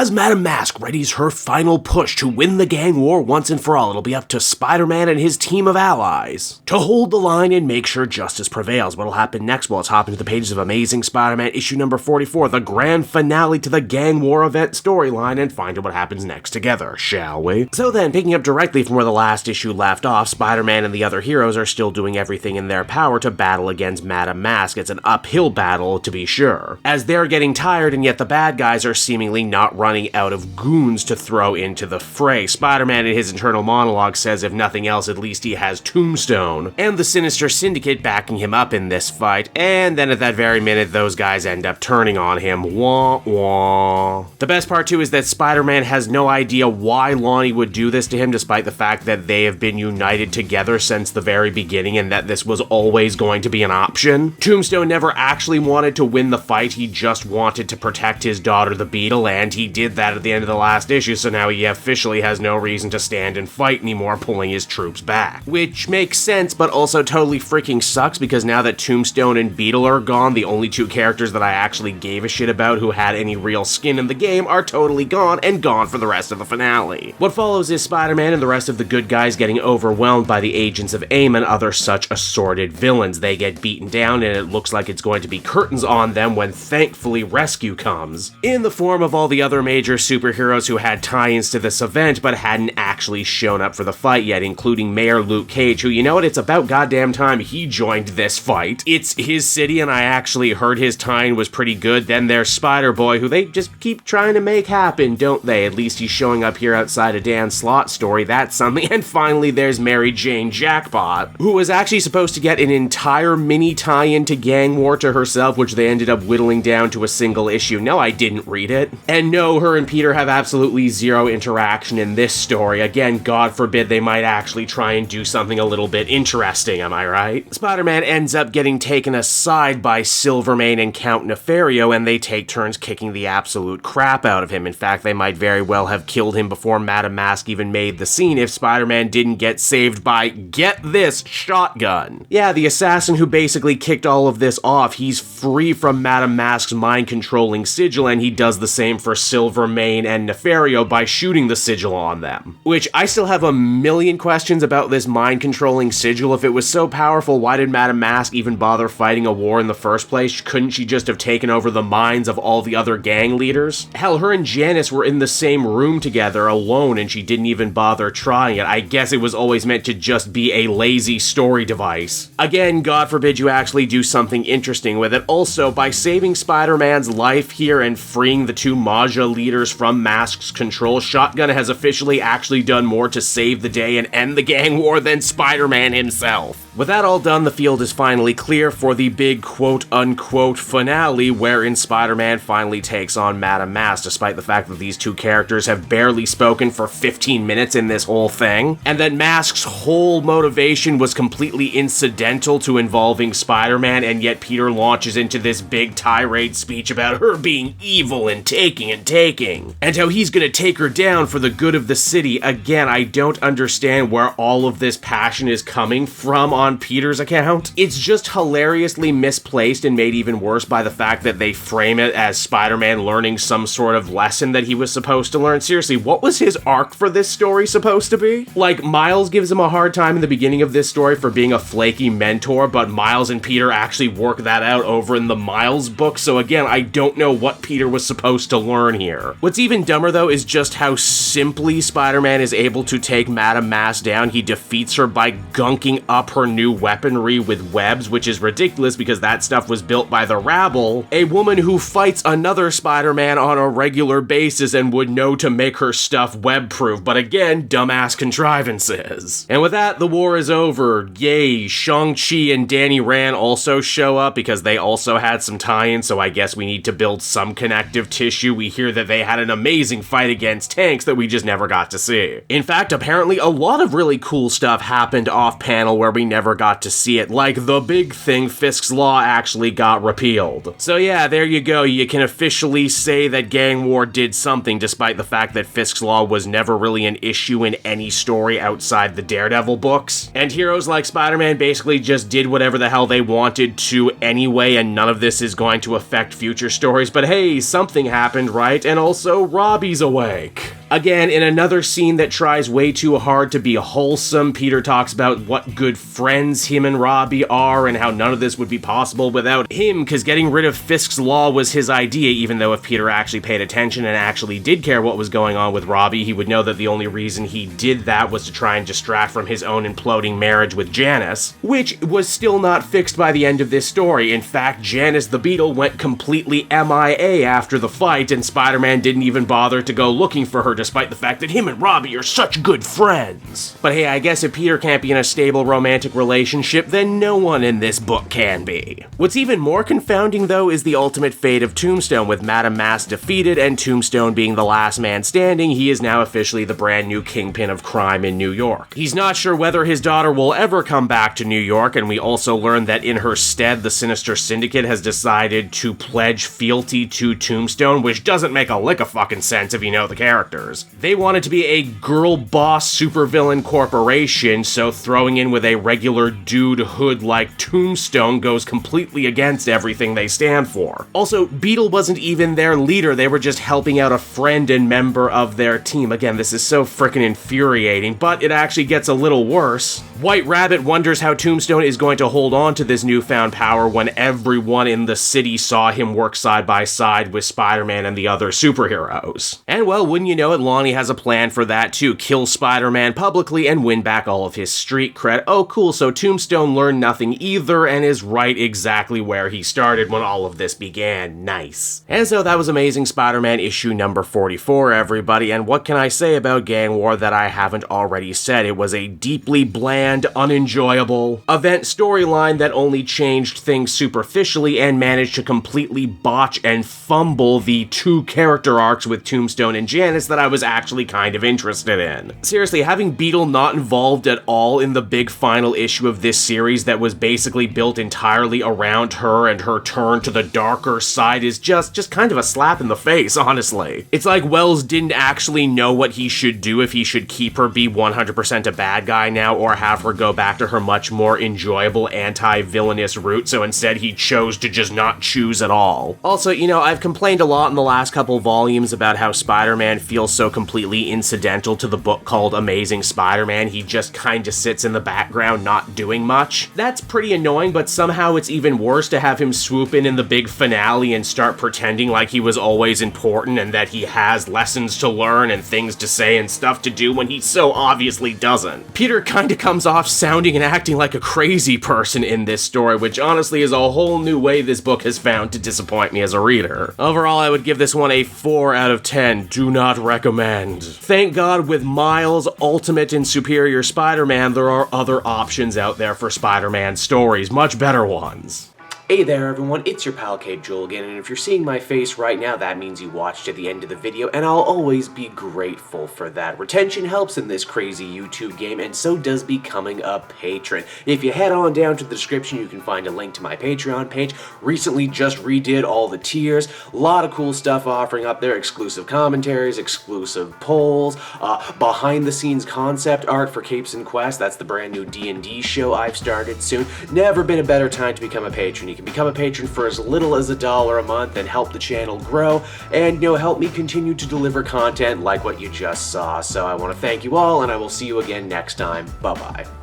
as Madame Masque readies her final push to win the gang war once and for all, it'll be up to Spider-Man and his team of allies to hold the line and make sure justice prevails. What'll happen next? Well, let's hop into the pages of Amazing Spider-Man issue number 44, the grand finale to the gang war event storyline, and find out what happens next together, shall we? So then, picking up directly from where the last issue left off, Spider-Man and the other heroes are still doing everything in their power to battle against Madame Masque. It's an uphill battle, to be sure, as they're getting tired and yet the bad guys are seemingly not running out of goons to throw into the fray. Spider-Man in his internal monologue says if nothing else, at least he has Tombstone and the Sinister Syndicate backing him up in this fight, and then at that very minute, those guys end up turning on him. Wah wah. The best part too is that Spider-Man has no idea why Lonnie would do this to him, despite the fact that they have been united together since the very beginning and that this was always going to be an option. Tombstone never actually wanted to win the fight, he just wanted to protect his daughter the Beetle, and he did that at the end of the last issue, so now he officially has no reason to stand and fight anymore, pulling his troops back. Which makes sense, but also totally freaking sucks, because now that Tombstone and Beetle are gone, the only two characters that I actually gave a shit about who had any real skin in the game are totally gone, and gone for the rest of the finale. What follows is Spider-Man and the rest of the good guys getting overwhelmed by the agents of AIM and other such assorted villains. They get beaten down, and it looks like it's going to be curtains on them when thankfully rescue comes, in the form of all the other major superheroes who had tie-ins to this event but hadn't actually shown up for the fight yet, including Mayor Luke Cage, who, you know what, it's about goddamn time he joined this fight. It's his city, and I actually heard his tie-in was pretty good. Then there's Spider-Boy, who they just keep trying to make happen, don't they? At least he's showing up here outside of Dan Slott's story, that's something. And finally, there's Mary Jane Jackpot, who was actually supposed to get an entire mini tie-in to Gang War to herself, which they ended up whittling down to a single issue. No, I didn't read it. And no, her and Peter have absolutely zero interaction in this story. Again, God forbid they might actually try and do something a little bit interesting, am I right? Spider-Man ends up getting taken aside by Silvermane and Count Nefario, and they take turns kicking the absolute crap out of him. In fact, they might very well have killed him before Madame Masque even made the scene if Spider-Man didn't get saved by, get this, Shotgun. Yeah, the assassin who basically kicked all of this off, he's free from Madame Masque's mind-controlling sigil, and he does the same for Silvermane and Nefario by shooting the sigil on them. Which, I still have a million questions about this mind-controlling sigil. If it was so powerful, why did Madame Masque even bother fighting a war in the first place? Couldn't she just have taken over the minds of all the other gang leaders? Hell, her and Janice were in the same room together alone, and she didn't even bother trying it. I guess it was always meant to just be a lazy story device. Again, God forbid you actually do something interesting with it. Also, by saving Spider-Man's life here and freeing the two Maja leaders from Masque's control, Shotgun has officially actually done more to save the day and end the gang war than Spider-Man himself. With that all done, the field is finally clear for the big quote-unquote finale, wherein Spider-Man finally takes on Madame Masque, despite the fact that these two characters have barely spoken for 15 minutes in this whole thing, and that Masque's whole motivation was completely incidental to involving Spider-Man, and yet Peter launches into this big tirade speech about her being evil and taking, and how he's gonna take her down for the good of the city. Again, I don't understand where all of this passion is coming from on Peter's account. It's just hilariously misplaced and made even worse by the fact that they frame it as Spider-Man learning some sort of lesson that he was supposed to learn. Seriously, what was his arc for this story supposed to be? Like, Miles gives him a hard time in the beginning of this story for being a flaky mentor, but Miles and Peter actually work that out over in the Miles book, so again, I don't know what Peter was supposed to learn here. What's even dumber, though, is just how simply Spider-Man is able to take Madame Masque down. He defeats her by gunking up her new weaponry with webs, which is ridiculous because that stuff was built by the Rabble, a woman who fights another Spider-Man on a regular basis and would know to make her stuff web-proof, but again, dumbass contrivances. And with that, the war is over. Yay, Shang-Chi and Danny Rand also show up because they also had some tie-ins, so I guess we need to build some connective tissue. We hear that they had an amazing fight against tanks that we just never got to see. In fact, apparently a lot of really cool stuff happened off-panel where we never got to see it, like the big thing, Fisk's Law actually got repealed. So yeah, there you go, you can officially say that Gang War did something, despite the fact that Fisk's Law was never really an issue in any story outside the Daredevil books. And heroes like Spider-Man basically just did whatever the hell they wanted to anyway, and none of this is going to affect future stories, but hey, something happened, right? and also Robbie's awake. Again, in another scene that tries way too hard to be wholesome, Peter talks about what good friends him and Robbie are and how none of this would be possible without him, because getting rid of Fisk's law was his idea, even though if Peter actually paid attention and actually did care what was going on with Robbie, he would know that the only reason he did that was to try and distract from his own imploding marriage with Janice, which was still not fixed by the end of this story. In fact, Janice the Beetle went completely MIA after the fight, and Spider-Man didn't even bother to go looking for her, despite the fact that him and Robbie are such good friends. But hey, I guess if Peter can't be in a stable romantic relationship, then no one in this book can be. What's even more confounding, though, is the ultimate fate of Tombstone. With Madame Masque defeated and Tombstone being the last man standing, he is now officially the brand new kingpin of crime in New York. He's not sure whether his daughter will ever come back to New York, and we also learn that in her stead, the Sinister Syndicate has decided to pledge fealty to Tombstone, which doesn't make a lick of fucking sense if you know the characters. They wanted to be a girl boss supervillain corporation, so throwing in with a regular dude hood like Tombstone goes completely against everything they stand for. Also, Beetle wasn't even their leader, they were just helping out a friend and member of their team. Again, this is so frickin' infuriating, but it actually gets a little worse. White Rabbit wonders how Tombstone is going to hold on to this newfound power when everyone in the city saw him work side by side with Spider-Man and the other superheroes. And well, wouldn't you know it, Lonnie has a plan for that too. Kill Spider-Man publicly and win back all of his street cred. Oh cool, so Tombstone learned nothing either and is right exactly where he started when all of this began. Nice. And so that was Amazing Spider-Man issue number 44, everybody, and what can I say about Gang War that I haven't already said? It was a deeply bland, unenjoyable event storyline that only changed things superficially and managed to completely botch and fumble the two character arcs with Tombstone and Janice that I was actually kind of interested in. Seriously, having Beetle not involved at all in the big final issue of this series that was basically built entirely around her and her turn to the darker side is just kind of a slap in the face, honestly. It's like Wells didn't actually know what he should do, if he should keep her be 100% a bad guy now or have her go back to her much more enjoyable anti-villainous route, so instead he chose to just not choose at all. Also, you know, I've complained a lot in the last couple volumes about how Spider-Man feels so completely incidental to the book called Amazing Spider-Man. He just kinda sits in the background not doing much. That's pretty annoying, but somehow it's even worse to have him swoop in the big finale and start pretending like he was always important and that he has lessons to learn and things to say and stuff to do when he so obviously doesn't. Peter kinda comes off sounding and acting like a crazy person in this story, which honestly is a whole new way this book has found to disappoint me as a reader. Overall, I would give this one a 4 out of 10. Do not recommend. Thank God with Miles' Ultimate and Superior Spider-Man, there are other options out there for Spider-Man stories, much better ones. Hey there everyone, it's your pal Cape Joel again, and if you're seeing my face right now, that means you watched to the end of the video, and I'll always be grateful for that. Retention helps in this crazy YouTube game, and so does becoming a patron. If you head on down to the description, you can find a link to my Patreon page. Recently just redid all the tiers, a lot of cool stuff offering up there, exclusive commentaries, exclusive polls, behind the scenes concept art for Capes and Quest, that's the brand new D&D show I've started soon. Never been a better time to become a patron. You can become a patron for as little as $1 a month and help the channel grow and, you know, help me continue to deliver content like what you just saw. So I want to thank you all, and I will see you again next time. Bye-bye.